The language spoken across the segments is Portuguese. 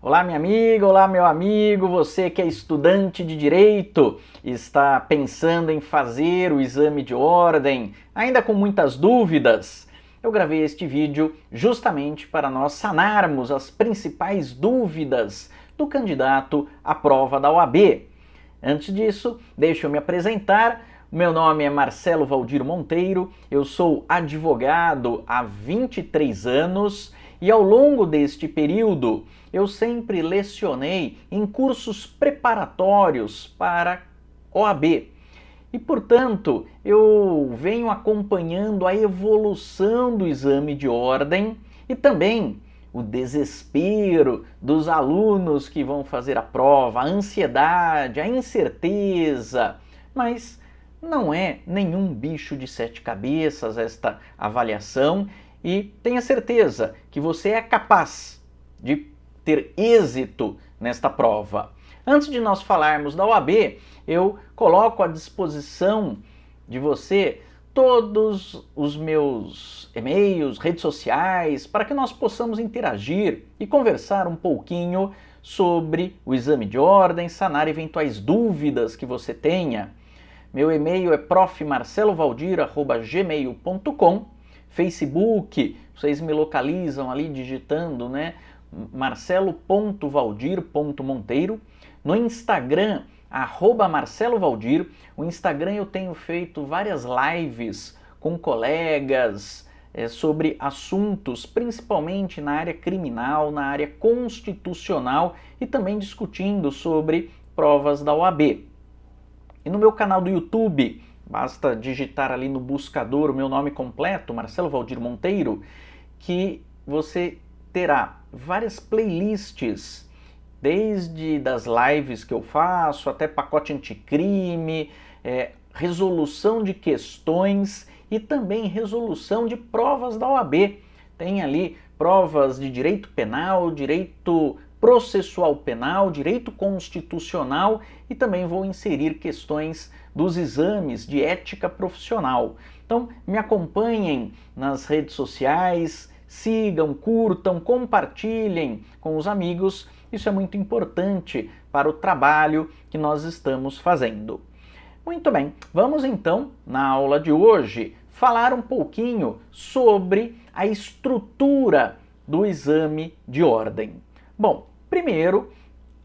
Olá, minha amiga, olá, meu amigo, você que é estudante de direito, está pensando em fazer o exame de ordem, ainda com muitas dúvidas? Eu gravei este vídeo justamente para nós sanarmos as principais dúvidas do candidato à prova da OAB. Antes disso, deixa eu me apresentar. Meu nome é Marcelo Valdir Monteiro, eu sou advogado há 23 anos e ao longo deste período eu sempre lecionei em cursos preparatórios para OAB. E, portanto, eu venho acompanhando a evolução do exame de ordem e também o desespero dos alunos que vão fazer a prova, a ansiedade, a incerteza, mas não é nenhum bicho de sete cabeças esta avaliação e tenha certeza que você é capaz de ter êxito nesta prova. Antes de nós falarmos da OAB, eu coloco à disposição de você todos os meus e-mails, redes sociais, para que nós possamos interagir e conversar um pouquinho sobre o exame de ordem, sanar eventuais dúvidas que você tenha. Meu e-mail é profmarcelovaldir@gmail.com. Facebook, vocês me localizam ali digitando, marcelo.valdir.monteiro. No Instagram, @marcelovaldir. O Instagram eu tenho feito várias lives com colegas sobre assuntos, principalmente na área criminal, na área constitucional e também discutindo sobre provas da OAB. E no meu canal do YouTube, basta digitar ali no buscador o meu nome completo, Marcelo Valdir Monteiro, que você terá várias playlists, desde das lives que eu faço, até pacote anticrime, resolução de questões e também resolução de provas da OAB. Tem ali provas de direito penal, direito processual penal, direito constitucional e também vou inserir questões dos exames de ética profissional. Então, me acompanhem nas redes sociais, sigam, curtam, compartilhem com os amigos. Isso é muito importante para o trabalho que nós estamos fazendo. Muito bem, vamos então, na aula de hoje, falar um pouquinho sobre a estrutura do exame de ordem. Bom, primeiro,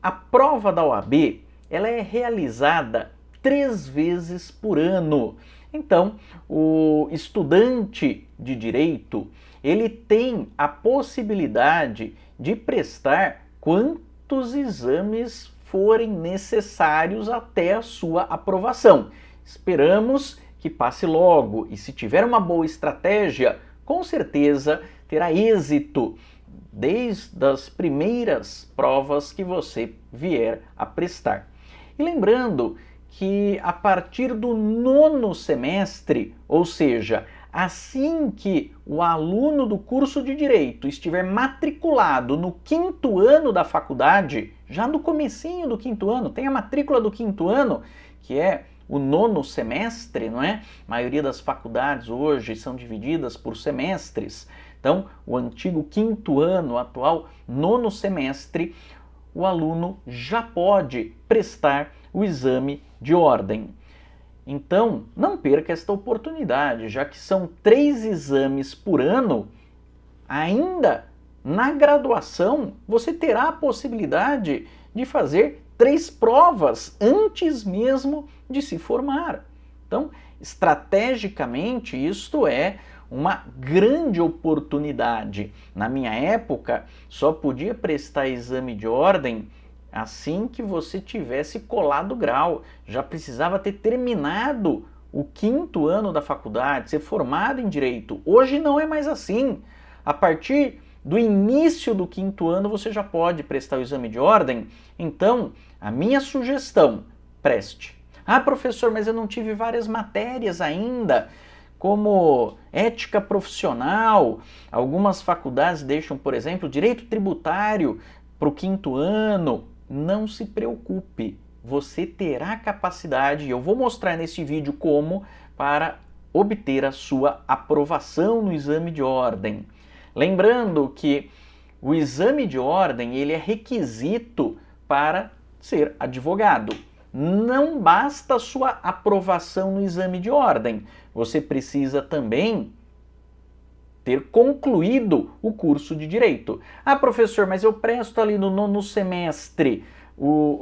a prova da OAB ela é realizada 3 vezes por ano. Então, o estudante de direito ele tem a possibilidade de prestar quantos exames forem necessários até a sua aprovação. Esperamos que passe logo e se tiver uma boa estratégia, com certeza terá êxito desde as primeiras provas que você vier a prestar. E lembrando que a partir do 9º semestre, ou seja, assim que o aluno do curso de Direito estiver matriculado no 5º ano da faculdade, já no comecinho do 5º ano, tem a matrícula do 5º ano, que é o 9º semestre, não é? A maioria das faculdades hoje são divididas por semestres. Então, o antigo 5º ano, o atual 9º semestre, o aluno já pode prestar o exame de ordem. Então, não perca esta oportunidade, já que são 3 exames por ano, ainda na graduação você terá a possibilidade de fazer 3 provas antes mesmo de se formar. Então, estrategicamente, isto é uma grande oportunidade. Na minha época, só podia prestar exame de ordem assim que você tivesse colado o grau, já precisava ter terminado o 5º ano da faculdade, ser formado em Direito. Hoje não é mais assim. A partir do início do 5º ano você já pode prestar o exame de ordem. Então, a minha sugestão, preste. Ah, professor, mas eu não tive várias matérias ainda, como ética profissional. Algumas faculdades deixam, por exemplo, direito tributário para o 5º ano. Não se preocupe, você terá capacidade, e eu vou mostrar nesse vídeo como, para obter a sua aprovação no exame de ordem. Lembrando que o exame de ordem ele é requisito para ser advogado. Não basta a sua aprovação no exame de ordem, você precisa também ter concluído o curso de Direito. Ah, professor, mas eu presto ali no 9º semestre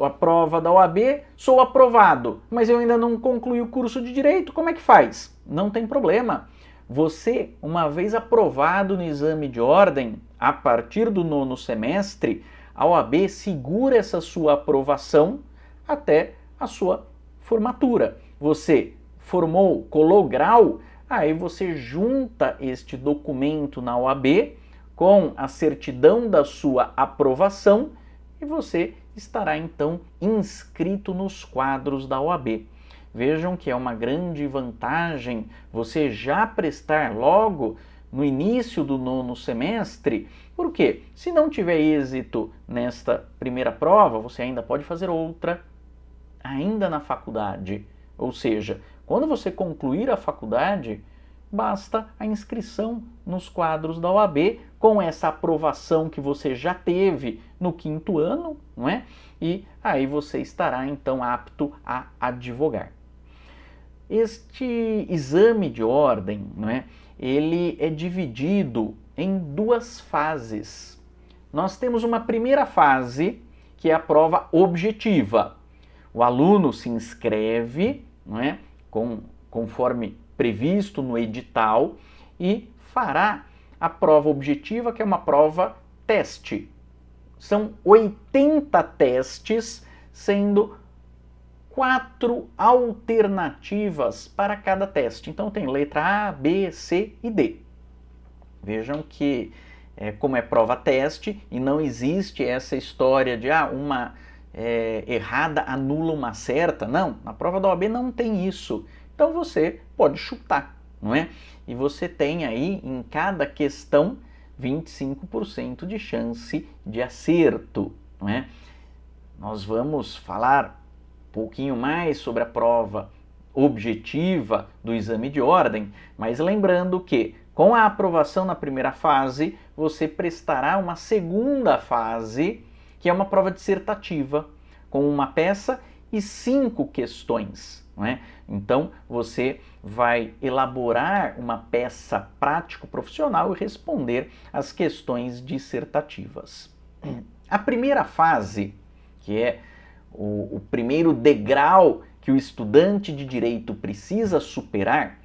a prova da OAB, sou aprovado, mas eu ainda não concluí o curso de Direito, como é que faz? Não tem problema. Você, uma vez aprovado no exame de ordem, a partir do 9º semestre, a OAB segura essa sua aprovação até a sua formatura. Você formou, colou grau, aí você junta este documento na OAB com a certidão da sua aprovação e você estará então inscrito nos quadros da OAB. Vejam que é uma grande vantagem você já prestar logo no início do 9º semestre. Por quê? Se não tiver êxito nesta primeira prova, você ainda pode fazer outra ainda na faculdade. Ou seja, quando você concluir a faculdade, basta a inscrição nos quadros da OAB com essa aprovação que você já teve no 5º ano, não é? E aí você estará então apto a advogar. Este exame de ordem, não é? Ele é dividido em 2 fases. Nós temos uma primeira fase, que é a prova objetiva. O aluno se inscreve, não é? Conforme previsto no edital, e fará a prova objetiva, que é uma prova teste. São 80 testes, sendo 4 alternativas para cada teste. Então tem letra A, B, C e D. Vejam que, como é prova teste, e não existe essa história de uma errada anula uma certa. Não, na prova da OAB não tem isso. Então você pode chutar, não é? E você tem aí em cada questão 25% de chance de acerto, não é? Nós vamos falar um pouquinho mais sobre a prova objetiva do exame de ordem, mas lembrando que com a aprovação na primeira fase, você prestará uma segunda fase, que é uma prova dissertativa, com uma peça e 5 questões, não é? Então, você vai elaborar uma peça prático-profissional e responder as questões dissertativas. A primeira fase, que é o primeiro degrau que o estudante de direito precisa superar,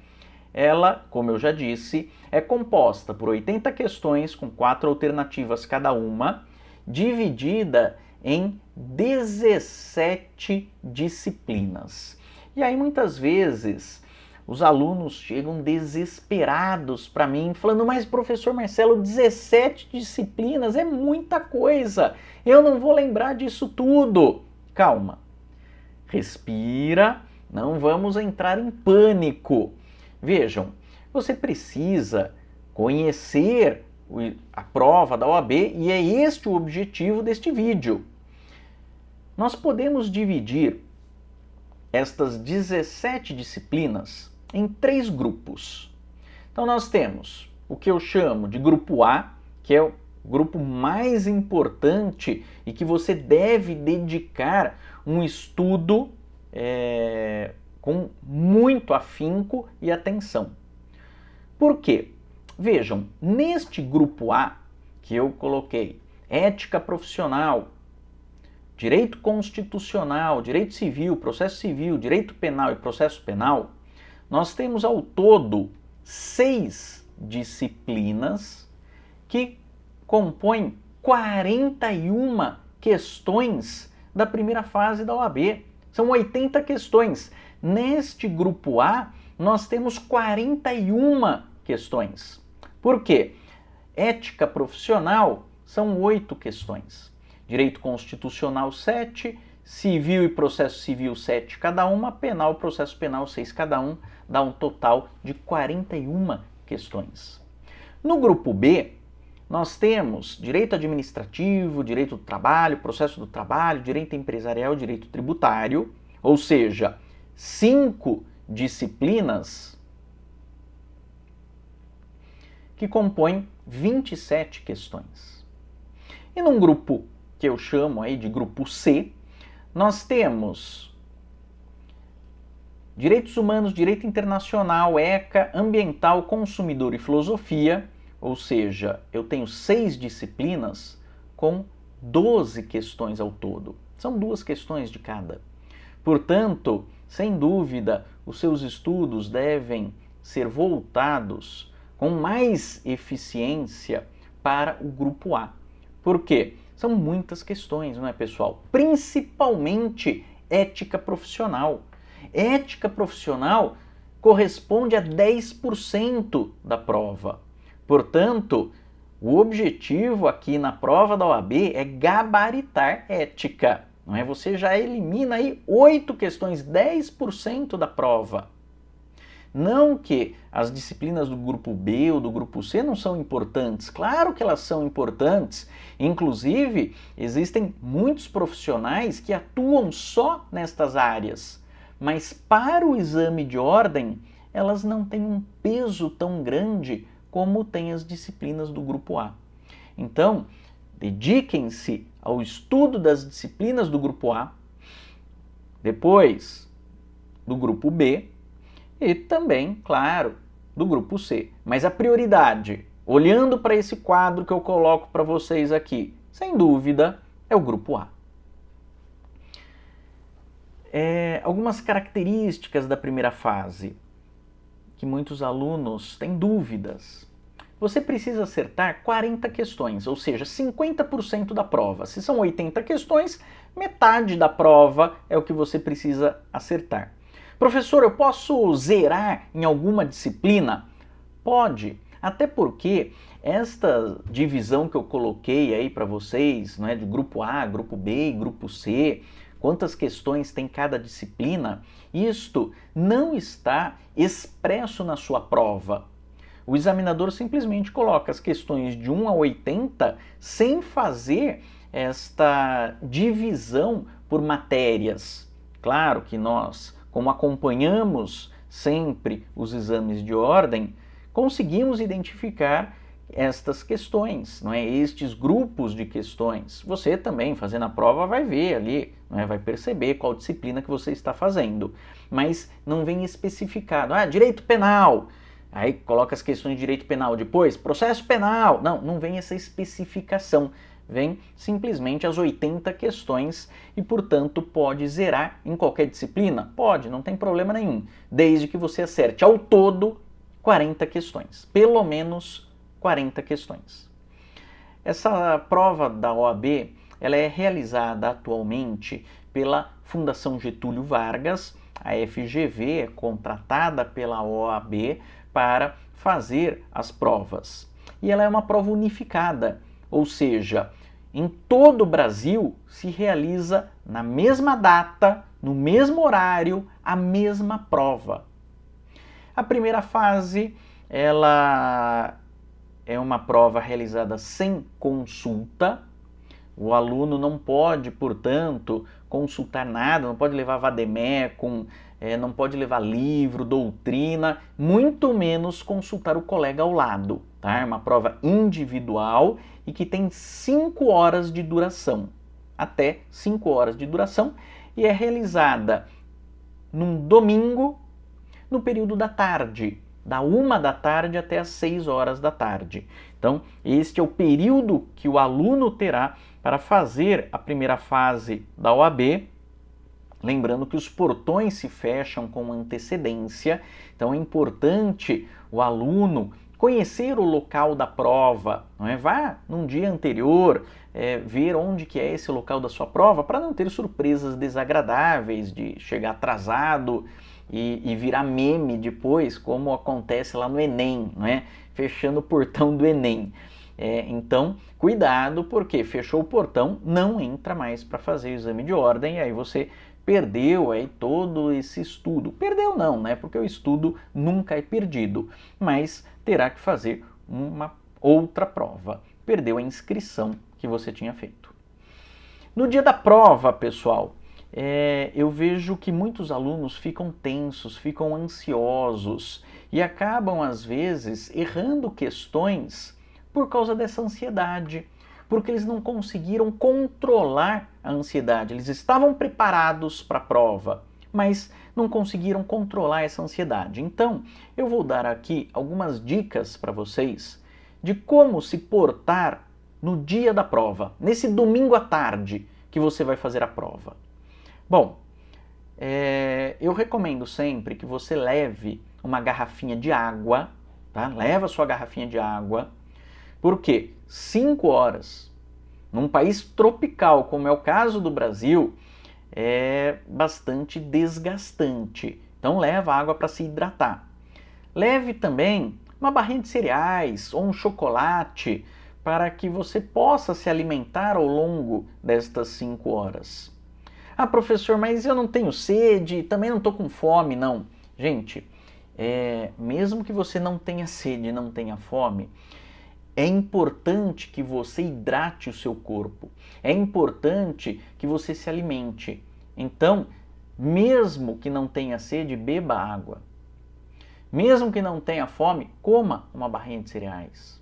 ela, como eu já disse, é composta por 80 questões com 4 alternativas cada uma, dividida em 17 disciplinas. E aí muitas vezes os alunos chegam desesperados para mim, falando: mas professor Marcelo, 17 disciplinas é muita coisa, eu não vou lembrar disso tudo. Calma, respira, não vamos entrar em pânico. Vejam, você precisa conhecer a prova da OAB e é este o objetivo deste vídeo. Nós podemos dividir estas 17 disciplinas em 3 grupos. Então nós temos o que eu chamo de grupo A, que é o grupo mais importante e que você deve dedicar um estudo com muito afinco e atenção. Por quê? Vejam, neste grupo A que eu coloquei ética profissional, direito constitucional, direito civil, processo civil, direito penal e processo penal, nós temos ao todo 6 disciplinas que compõem 41 questões da primeira fase da OAB. São 80 questões. Neste grupo A, nós temos 41 questões. Por quê? Ética profissional são 8 questões. Direito constitucional 7, civil e processo civil 7 cada uma, penal e processo penal 6 cada um, dá um total de 41 questões. No grupo B, nós temos direito administrativo, direito do trabalho, processo do trabalho, direito empresarial, direito tributário, ou seja, 5 disciplinas que compõem 27 questões. E num grupo que eu chamo aí de grupo C, nós temos Direitos Humanos, Direito Internacional, ECA, Ambiental, Consumidor e Filosofia, ou seja, eu tenho 6 disciplinas com 12 questões ao todo. São 2 questões de cada. Portanto, sem dúvida, os seus estudos devem ser voltados com mais eficiência para o grupo A. Por quê? São muitas questões, não é, pessoal? Principalmente ética profissional. Ética profissional corresponde a 10% da prova. Portanto, o objetivo aqui na prova da OAB é gabaritar ética. Não é? Você já elimina aí 8 questões, 10% da prova. Não que as disciplinas do grupo B ou do grupo C não são importantes. Claro que elas são importantes. Inclusive, existem muitos profissionais que atuam só nestas áreas. Mas para o exame de ordem, elas não têm um peso tão grande como tem as disciplinas do grupo A. Então, dediquem-se ao estudo das disciplinas do grupo A, depois do grupo B e também, claro, do grupo C. Mas a prioridade, olhando para esse quadro que eu coloco para vocês aqui, sem dúvida, é o grupo A. Algumas características da primeira fase que muitos alunos têm dúvidas. Você precisa acertar 40 questões, ou seja, 50% da prova. Se são 80 questões, metade da prova é o que você precisa acertar. Professor, eu posso zerar em alguma disciplina? Pode, até porque esta divisão que eu coloquei aí para vocês, não é, de grupo A, grupo B e grupo C, quantas questões tem cada disciplina, isto não está expresso na sua prova. O examinador simplesmente coloca as questões de 1 a 80 sem fazer esta divisão por matérias. Claro que nós, como acompanhamos sempre os exames de ordem, conseguimos identificar estas questões, não é? Estes grupos de questões. Você também, fazendo a prova, vai ver ali, não é? Vai perceber qual disciplina que você está fazendo. Mas não vem especificado. Direito penal. Aí coloca as questões de direito penal depois, processo penal. Não vem essa especificação. Vem simplesmente as 80 questões e, portanto, pode zerar em qualquer disciplina? Pode, não tem problema nenhum. Desde que você acerte ao todo 40 questões. Pelo menos 40 questões. Essa prova da OAB, ela é realizada atualmente pela Fundação Getúlio Vargas. A FGV é contratada pela OAB para fazer as provas. E ela é uma prova unificada, ou seja, em todo o Brasil se realiza na mesma data, no mesmo horário, a mesma prova. A primeira fase, ela é uma prova realizada sem consulta. O aluno não pode, portanto, consultar nada, não pode levar vademecum, não pode levar livro, doutrina, muito menos consultar o colega ao lado. Tá? É uma prova individual e que tem 5 horas de duração, até 5 horas de duração, e é realizada num domingo, no período da tarde, da 1 da tarde até as 6 horas da tarde. Então, este é o período que o aluno terá para fazer a primeira fase da OAB. Lembrando que os portões se fecham com antecedência, então é importante o aluno conhecer o local da prova, não é? Vá num dia anterior, ver onde que é esse local da sua prova, para não ter surpresas desagradáveis de chegar atrasado e virar meme depois, como acontece lá no Enem, não é? Fechando o portão do Enem. Então, cuidado, porque fechou o portão, não entra mais para fazer o exame de ordem, e aí você perdeu aí todo esse estudo. Perdeu não, né? Porque o estudo nunca é perdido, mas terá que fazer uma outra prova. Perdeu a inscrição que você tinha feito. No dia da prova, pessoal, eu vejo que muitos alunos ficam tensos, ficam ansiosos e acabam, às vezes, errando questões por causa dessa ansiedade, porque eles não conseguiram controlar a ansiedade. Eles estavam preparados para a prova, mas não conseguiram controlar essa ansiedade. Então, eu vou dar aqui algumas dicas para vocês de como se portar no dia da prova, nesse domingo à tarde que você vai fazer a prova. Bom, eu recomendo sempre que você leve uma garrafinha de água, tá? Leva sua garrafinha de água, porque 5 horas, num país tropical como é o caso do Brasil, é bastante desgastante. Então leva água para se hidratar. Leve também uma barrinha de cereais ou um chocolate para que você possa se alimentar ao longo destas 5 horas. Ah, professor, mas eu não tenho sede, também não estou com fome, não. Gente, mesmo que você não tenha sede, não tenha fome, é importante que você hidrate o seu corpo. É importante que você se alimente. Então, mesmo que não tenha sede, beba água. Mesmo que não tenha fome, coma uma barrinha de cereais.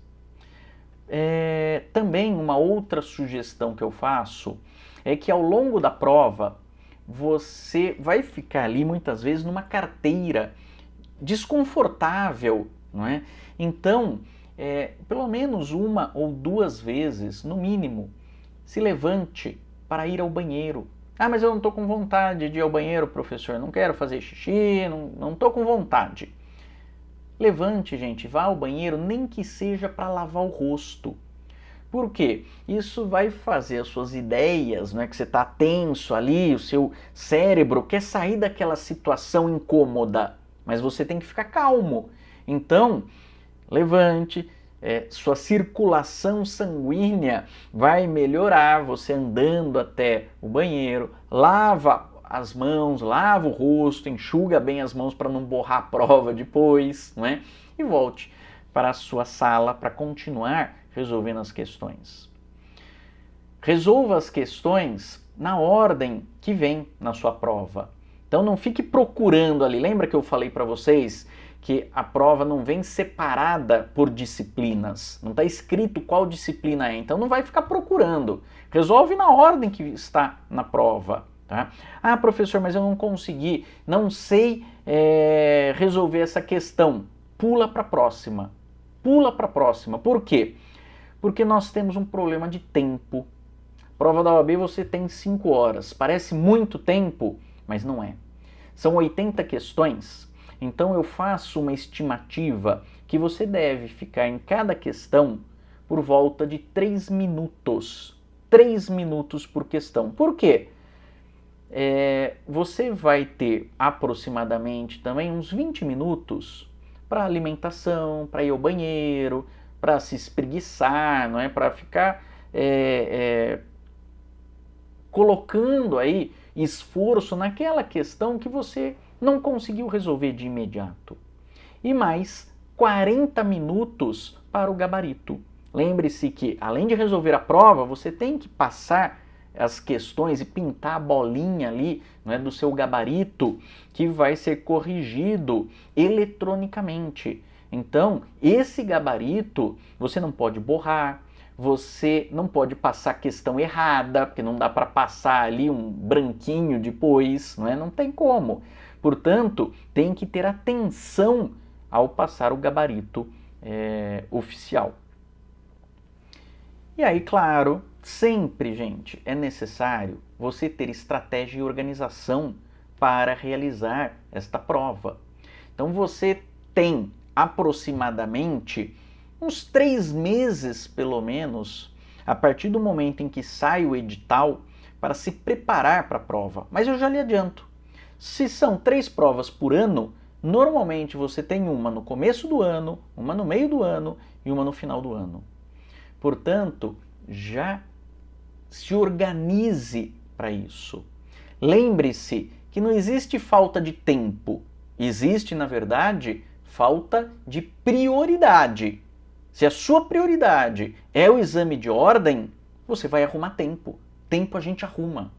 Também uma outra sugestão que eu faço é que ao longo da prova você vai ficar ali muitas vezes numa carteira desconfortável, não é? Então, pelo menos 1 ou 2 vezes, no mínimo, se levante para ir ao banheiro. Ah, mas eu não estou com vontade de ir ao banheiro, professor, não quero fazer xixi, não estou com vontade. Levante, gente, vá ao banheiro, nem que seja para lavar o rosto. Por quê? Isso vai fazer as suas ideias, né, que você está tenso ali, o seu cérebro quer sair daquela situação incômoda, mas você tem que ficar calmo. Então, levante, sua circulação sanguínea vai melhorar, você andando até o banheiro, lava as mãos, lava o rosto, enxuga bem as mãos para não borrar a prova depois, não é? E volte para a sua sala para continuar resolvendo as questões. Resolva as questões na ordem que vem na sua prova. Então não fique procurando ali. Lembra que eu falei para vocês que a prova não vem separada por disciplinas. Não está escrito qual disciplina é. Então não vai ficar procurando. Resolve na ordem que está na prova. Tá? Ah, professor, mas eu não consegui. Não sei resolver essa questão. Pula para a próxima. Pula para a próxima. Por quê? Porque nós temos um problema de tempo. Prova da OAB você tem 5 horas. Parece muito tempo, mas não é. São 80 questões, então eu faço uma estimativa que você deve ficar em cada questão por volta de 3 minutos. 3 minutos por questão. Por quê? Você vai ter aproximadamente também uns 20 minutos para alimentação, para ir ao banheiro, para se espreguiçar, não é? Para ficar colocando aí esforço naquela questão que você não conseguiu resolver de imediato. E mais 40 minutos para o gabarito. Lembre-se que, além de resolver a prova, você tem que passar as questões e pintar a bolinha ali, não é, do seu gabarito, que vai ser corrigido eletronicamente. Então, esse gabarito você não pode borrar, você não pode passar questão errada, porque não dá para passar ali um branquinho depois, não tem como. Portanto, tem que ter atenção ao passar o gabarito oficial. E aí, claro, sempre, gente, é necessário você ter estratégia e organização para realizar esta prova. Então, você tem aproximadamente uns 3 meses, pelo menos, a partir do momento em que sai o edital, para se preparar para a prova. Mas eu já lhe adianto, se são 3 provas por ano, normalmente você tem uma no começo do ano, uma no meio do ano e uma no final do ano. Portanto, já se organize para isso. Lembre-se que não existe falta de tempo, existe, na verdade, falta de prioridade. Se a sua prioridade é o exame de ordem, você vai arrumar tempo. Tempo a gente arruma.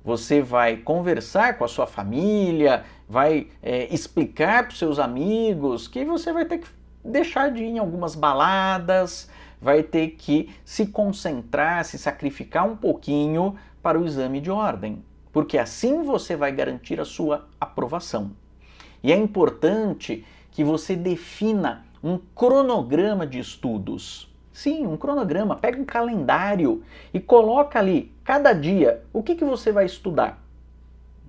Você vai conversar com a sua família, vai explicar para os seus amigos que você vai ter que deixar de ir em algumas baladas, vai ter que se concentrar, se sacrificar um pouquinho para o exame de ordem, porque assim você vai garantir a sua aprovação. E é importante que você defina um cronograma de estudos. Sim, um cronograma. Pega um calendário e coloca ali, cada dia, o que você vai estudar.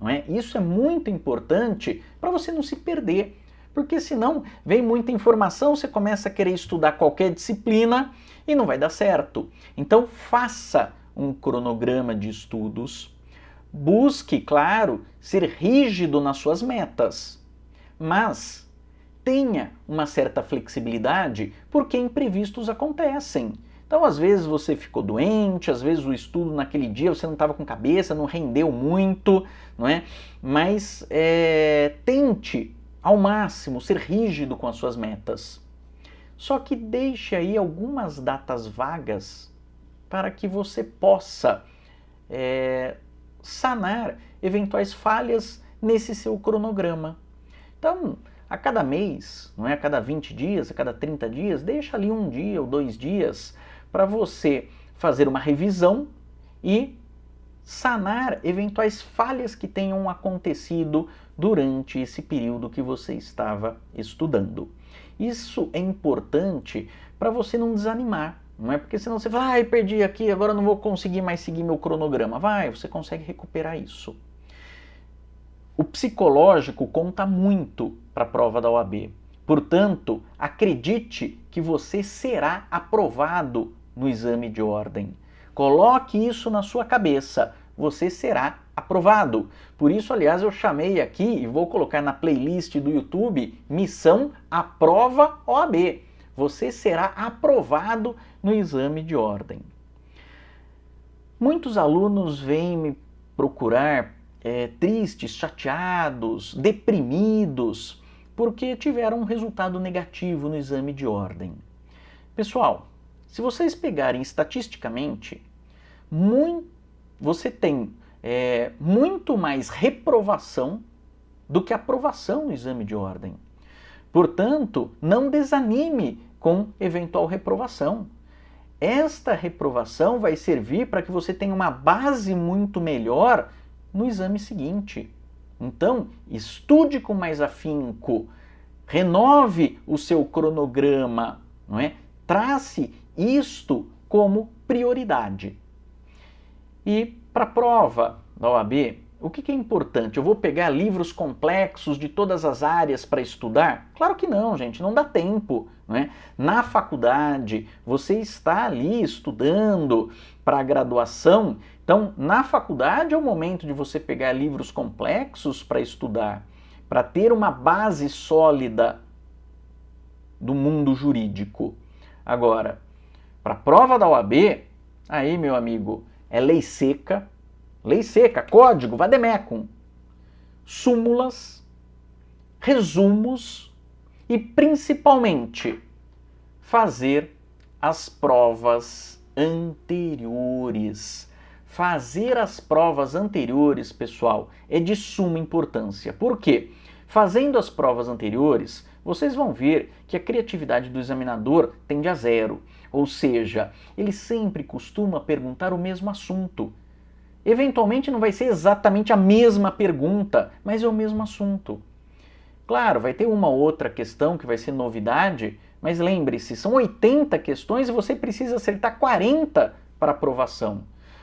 Não é? Isso é muito importante para você não se perder. Porque senão vem muita informação, você começa a querer estudar qualquer disciplina e não vai dar certo. Então faça um cronograma de estudos. Busque, claro, ser rígido nas suas metas. Mas tenha uma certa flexibilidade porque imprevistos acontecem. Então, às vezes você ficou doente, às vezes o estudo naquele dia você não estava com cabeça, não rendeu muito, não é? Mas tente ao máximo ser rígido com as suas metas. Só que deixe aí algumas datas vagas para que você possa sanar eventuais falhas nesse seu cronograma. Então, a cada mês, não é? A cada 20 dias, a cada 30 dias, deixa ali um dia ou 2 dias para você fazer uma revisão e sanar eventuais falhas que tenham acontecido durante esse período que você estava estudando. Isso é importante para você não desanimar, não é? Porque senão você fala, perdi aqui, agora não vou conseguir mais seguir meu cronograma. Você consegue recuperar isso. O psicológico conta muito para a prova da OAB. Portanto, acredite que você será aprovado no exame de ordem. Coloque isso na sua cabeça. Você será aprovado. Por isso, aliás, eu chamei aqui e vou colocar na playlist do YouTube Missão Aprova OAB. Você será aprovado no exame de ordem. Muitos alunos vêm me procurar tristes, chateados, deprimidos, porque tiveram um resultado negativo no exame de ordem. Pessoal, se vocês pegarem estatisticamente, você tem muito mais reprovação do que aprovação no exame de ordem. Portanto, não desanime com eventual reprovação. Esta reprovação vai servir para que você tenha uma base muito melhor no exame seguinte. Então, estude com mais afinco, renove o seu cronograma, não é? Trace isto como prioridade. E para a prova da OAB, o que é importante? Eu vou pegar livros complexos de todas as áreas para estudar? Claro que não, gente, não dá tempo, não é? Na faculdade, você está ali estudando para a graduação, então na faculdade é o momento de você pegar livros complexos para estudar, para ter uma base sólida do mundo jurídico. Agora, para a prova da OAB, aí, meu amigo, é lei seca, código, vademecum, súmulas, resumos e, principalmente, fazer as provas anteriores. Fazer as provas anteriores, pessoal, é de suma importância. Por quê? Fazendo as provas anteriores, vocês vão ver que a criatividade do examinador tende a zero. Ou seja, ele sempre costuma perguntar o mesmo assunto. Eventualmente não vai ser exatamente a mesma pergunta, mas é o mesmo assunto. Claro, vai ter uma outra questão que vai ser novidade, mas lembre-se, são 80 questões e você precisa acertar 40 para aprovação.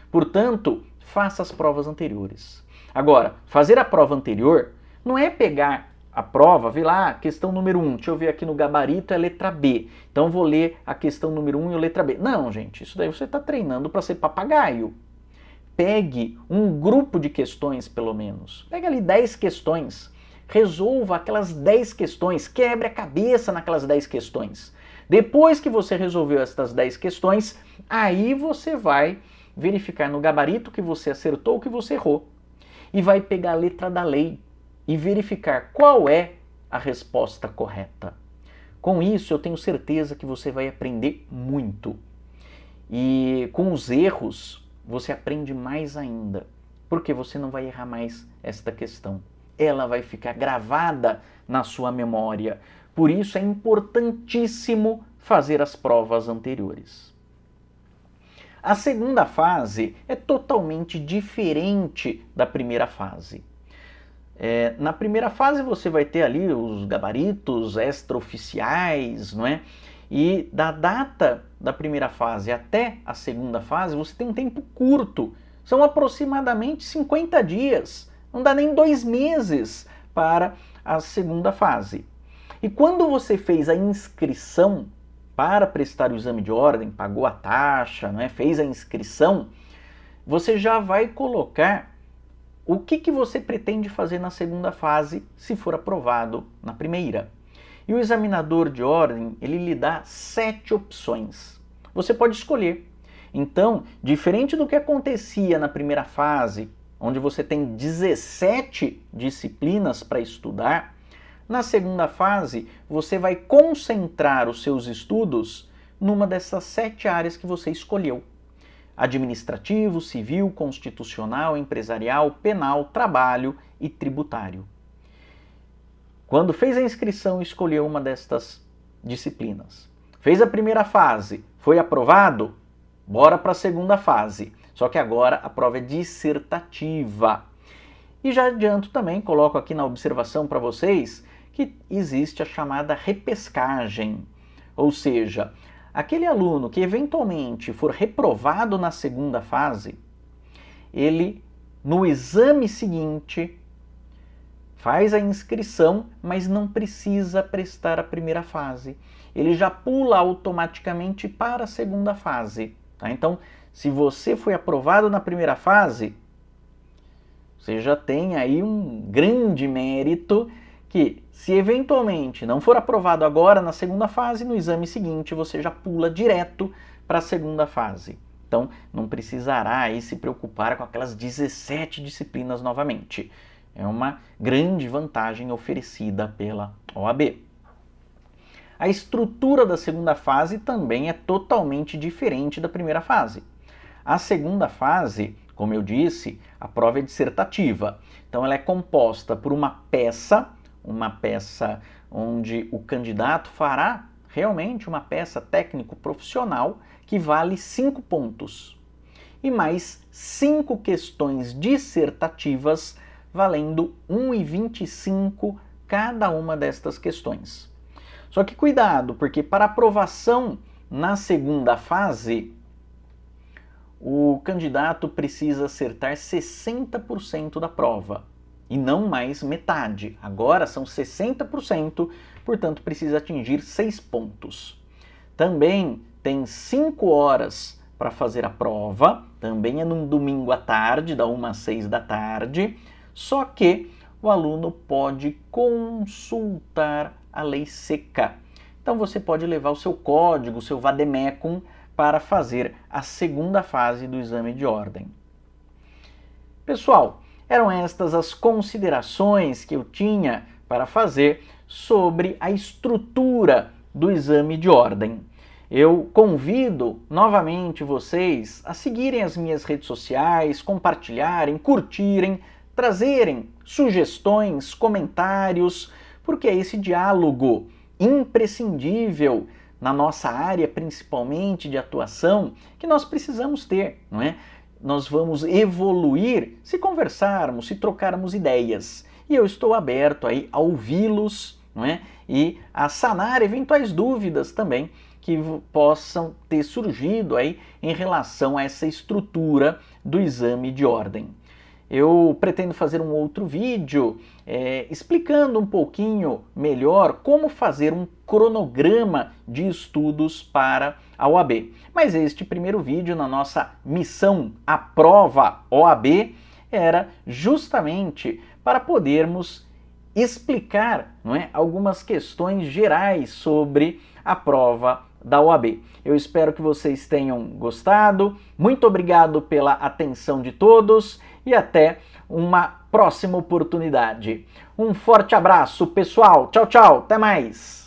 Portanto, faça as provas anteriores. Agora, fazer a prova anterior não é pegar a prova, vê lá, questão número 1, deixa eu ver aqui no gabarito, é letra B. Então vou ler a questão número 1 e a letra B. Não, gente, isso daí você está treinando para ser papagaio. Pegue um grupo de questões, pelo menos. Pega ali 10 questões. Resolva aquelas 10 questões. Quebre a cabeça naquelas 10 questões. Depois que você resolveu essas 10 questões, aí você vai verificar no gabarito que você acertou, que você errou. E vai pegar a letra da lei e verificar qual é a resposta correta. Com isso, eu tenho certeza que você vai aprender muito. E com os erros, você aprende mais ainda, porque você não vai errar mais esta questão. Ela vai ficar gravada na sua memória. Por isso é importantíssimo fazer as provas anteriores. A segunda fase é totalmente diferente da primeira fase. Na primeira fase você vai ter ali os gabaritos extraoficiais, não é? E da data da primeira fase até a segunda fase você tem um tempo curto, são aproximadamente 50 dias, não dá nem 2 meses para a segunda fase. E quando você fez a inscrição para prestar o exame de ordem, pagou a taxa, não é? Fez a inscrição, você já vai colocar o que você pretende fazer na segunda fase se for aprovado na primeira. E o examinador de ordem, ele lhe dá 7 opções. Você pode escolher. Então, diferente do que acontecia na primeira fase, onde você tem 17 disciplinas para estudar, na segunda fase, você vai concentrar os seus estudos numa dessas 7 áreas que você escolheu. Administrativo, civil, constitucional, empresarial, penal, trabalho e tributário. Quando fez a inscrição, escolheu uma destas disciplinas. Fez a primeira fase, foi aprovado? Bora para a segunda fase. Só que agora a prova é dissertativa. E já adianto também, coloco aqui na observação para vocês, que existe a chamada repescagem. Ou seja, aquele aluno que eventualmente for reprovado na segunda fase, ele, no exame seguinte, faz a inscrição, mas não precisa prestar a primeira fase. Ele já pula automaticamente para a segunda fase. Tá? Então, se você foi aprovado na primeira fase, você já tem aí um grande mérito que, se eventualmente não for aprovado agora na segunda fase, no exame seguinte você já pula direto para a segunda fase. Então, não precisará aí se preocupar com aquelas 17 disciplinas novamente. É uma grande vantagem oferecida pela OAB. A estrutura da segunda fase também é totalmente diferente da primeira fase. A segunda fase, como eu disse, a prova é dissertativa. Então ela é composta por uma peça onde o candidato fará realmente uma peça técnico-profissional que vale 5 pontos. E mais 5 questões dissertativas valendo 1,25 cada uma destas questões. Só que cuidado, porque para aprovação na segunda fase, o candidato precisa acertar 60% da prova e não mais metade. Agora são 60%, portanto precisa atingir 6 pontos. Também tem 5 horas para fazer a prova, também é num domingo à tarde, da 1 às 6 da tarde, só que o aluno pode consultar a lei seca. Então você pode levar o seu código, o seu vademecum, para fazer a segunda fase do exame de ordem. Pessoal, eram estas as considerações que eu tinha para fazer sobre a estrutura do exame de ordem. Eu convido novamente vocês a seguirem as minhas redes sociais, compartilharem, curtirem, trazerem sugestões, comentários, porque é esse diálogo imprescindível na nossa área, principalmente de atuação, que nós precisamos ter, não é? Nós vamos evoluir se conversarmos, se trocarmos ideias. E eu estou aberto aí a ouvi-los, não é? E a sanar eventuais dúvidas também que possam ter surgido aí em relação a essa estrutura do exame de ordem. Eu pretendo fazer um outro vídeo explicando um pouquinho melhor como fazer um cronograma de estudos para a OAB. Mas este primeiro vídeo na nossa missão A Prova OAB era justamente para podermos explicar, não é, algumas questões gerais sobre a prova da OAB. Eu espero que vocês tenham gostado. Muito obrigado pela atenção de todos e até uma próxima oportunidade. Um forte abraço, pessoal. Tchau, tchau. Até mais.